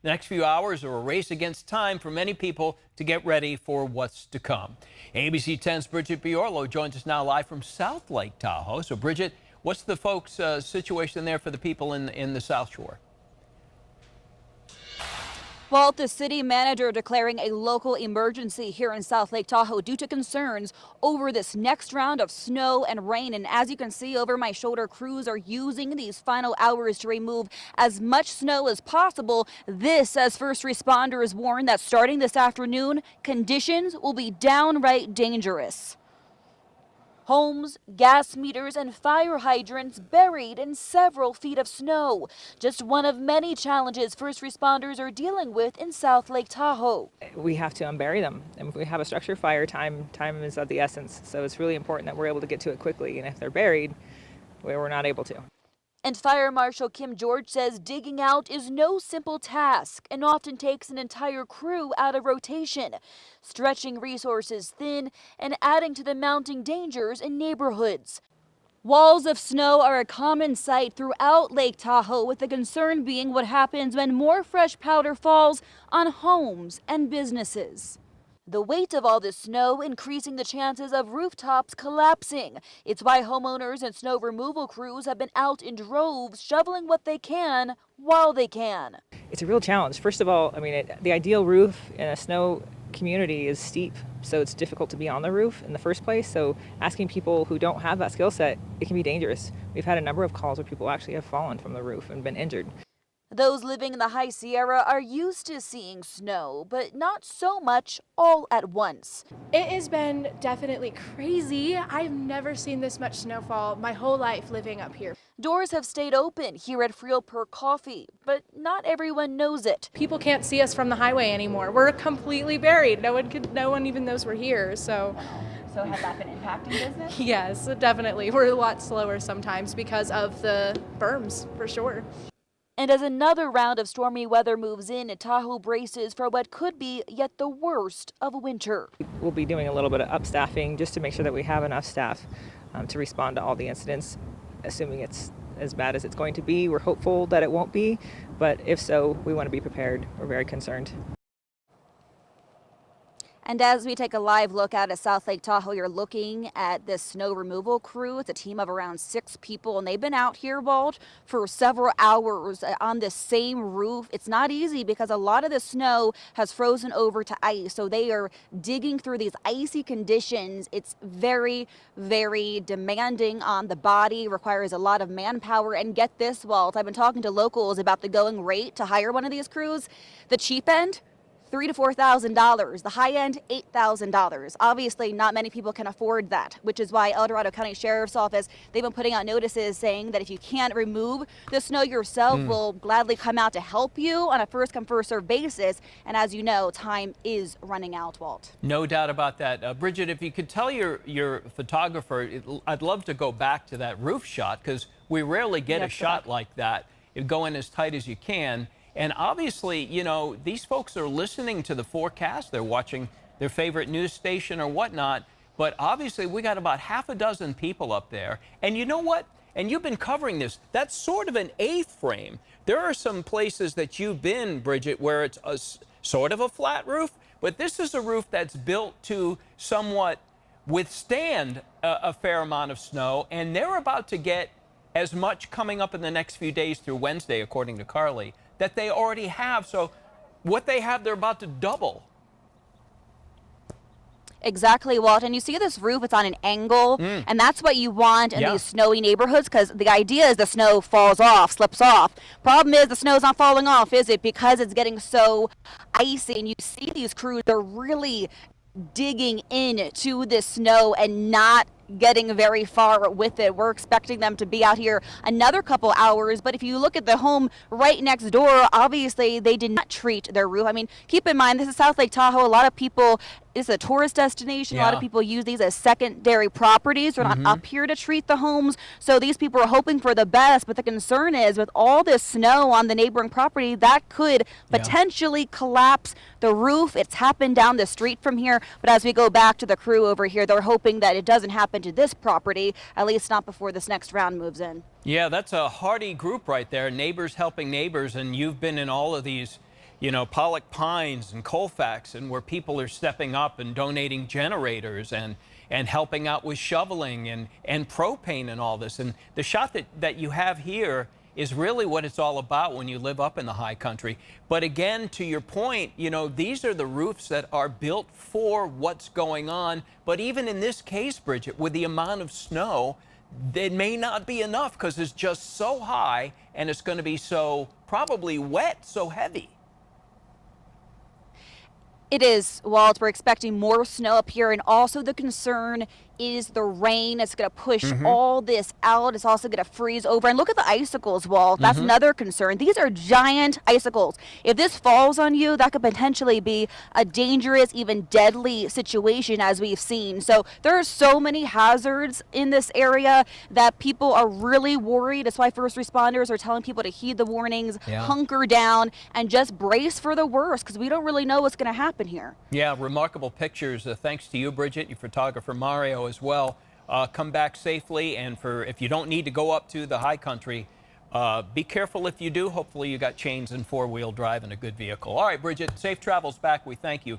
The next few hours are a race against time for many people to get ready for what's to come. ABC 10's Bridget Biorlo joins us now live from South Lake Tahoe. So, Bridget, what's the folks' situation there for the people in the South Shore? Well, the city manager declaring a local emergency here in South Lake Tahoe due to concerns over this next round of snow and rain. And as you can see over my shoulder, crews are using these final hours to remove as much snow as possible. This, as first responders warn that starting this afternoon, conditions will be downright dangerous. Homes, gas meters, and fire hydrants buried in several feet of snow. Just one of many challenges first responders are dealing with in South Lake Tahoe. We have to unbury them. And if we have a structure fire, time is of the essence. So it's really important that we're able to get to it quickly. And if they're buried, we're not able to. And Fire Marshal Kim George says digging out is no simple task and often takes an entire crew out of rotation, stretching resources thin and adding to the mounting dangers in neighborhoods. Walls of snow are a common sight throughout Lake Tahoe, with the concern being what happens when more fresh powder falls on homes and businesses. The weight of all this snow increasing the chances of rooftops collapsing. It's why homeowners and snow removal crews have been out in droves shoveling what they can while they can. It's a real challenge. First of all, the ideal roof in a snow community is steep, so it's difficult to be on the roof in the first place. So asking people who don't have that skill set, it can be dangerous. We've had a number of calls where people actually have fallen from the roof and been injured. Those living in the High Sierra are used to seeing snow, but not so much all at once. It has been definitely crazy. I've never seen this much snowfall my whole life living up here. Doors have stayed open here at Friel Per Coffee, but not everyone knows it. People can't see us from the highway anymore. We're completely buried. No one even knows we're here. So has that been impacting business? Yes, definitely. We're a lot slower sometimes because of the berms, for sure. And as another round of stormy weather moves in, Tahoe braces for what could be yet the worst of winter. We'll be doing a little bit of upstaffing just to make sure that we have enough staff to respond to all the incidents, assuming it's as bad as it's going to be. We're hopeful that it won't be, but if so, we want to be prepared. We're very concerned. And as we take a live look out at South Lake Tahoe, you're looking at this snow removal crew. It's a team of around 6 people, and they've been out here, Walt, for several hours on the same roof. It's not easy because a lot of the snow has frozen over to ice, so they are digging through these icy conditions. It's very, very demanding on the body, requires a lot of manpower. And get this, Walt, I've been talking to locals about the going rate to hire one of these crews. The cheap end, $3,000 to $4,000. The high end, $8,000. Obviously, not many people can afford that, which is why El Dorado County Sheriff's Office, they've been putting out notices saying that if you can't remove the snow yourself, we'll gladly come out to help you on a first-come, first-served basis. And as you know, time is running out, Walt. No doubt about that. Bridget, if you could tell your photographer, I'd love to go back to that roof shot, because we rarely get a shot like that. You go in as tight as you can. And obviously, you know, these folks are listening to the forecast. They're watching their favorite news station or whatnot. But obviously, we got about half a dozen people up there. And you know what? And you've been covering this. That's sort of an A-frame. There are some places that you've been, Bridget, where it's sort of a flat roof. But this is a roof that's built to somewhat withstand a fair amount of snow. And they're about to get as much coming up in the next few days through Wednesday, according to Carly, that they already have. So what they have, they're about to double. Exactly, Walt. And you see this roof, it's on an angle, and that's what you want in these snowy neighborhoods, because the idea is the snow falls off, slips off. Problem is the snow's not falling off, is it? Because it's getting so icy, and you see these crews, they're really digging into the snow and not getting very far with it. We're expecting them to be out here another couple hours, but if you look at the home right next door, obviously they did not treat their roof. I mean, keep in mind, this is South Lake Tahoe. A lot of people, it's a tourist destination. A lot of people use these as secondary properties. They're not up here to treat the homes, so these people are hoping for the best, but the concern is with all this snow on the neighboring property, that could potentially collapse the roof. It's happened down the street from here, but as we go back to the crew over here, they're hoping that it doesn't happen to this property, at least not before this next round moves in. Yeah, that's a hardy group right there, neighbors helping neighbors, and you've been in all of these, you know, Pollock Pines and Colfax, and where people are stepping up and donating generators and helping out with shoveling and propane and all this. And the shot that you have here is really what it's all about when you live up in the high country. But again, to your point, you know, these are the roofs that are built for what's going on. But even in this case, Bridget, with the amount of snow, it may not be enough because it's just so high and it's going to be so probably wet, so heavy. It is, Walt. We're expecting more snow up here, and also the concern is the rain. It's going to push all this out. It's also going to freeze over. And look at the icicles, Walt. That's another concern. These are giant icicles. If this falls on you, that could potentially be a dangerous, even deadly situation, as we've seen. So there are so many hazards in this area that people are really worried. That's why first responders are telling people to heed the warnings, hunker down, and just brace for the worst, because we don't really know what's going to happen here. Yeah, remarkable pictures. Thanks to you, Bridget, your photographer Mario as well. Come back safely, and if you don't need to go up to the high country, be careful if you do. Hopefully you got chains and four-wheel drive and a good vehicle. All right, Bridget, safe travels back. We thank you.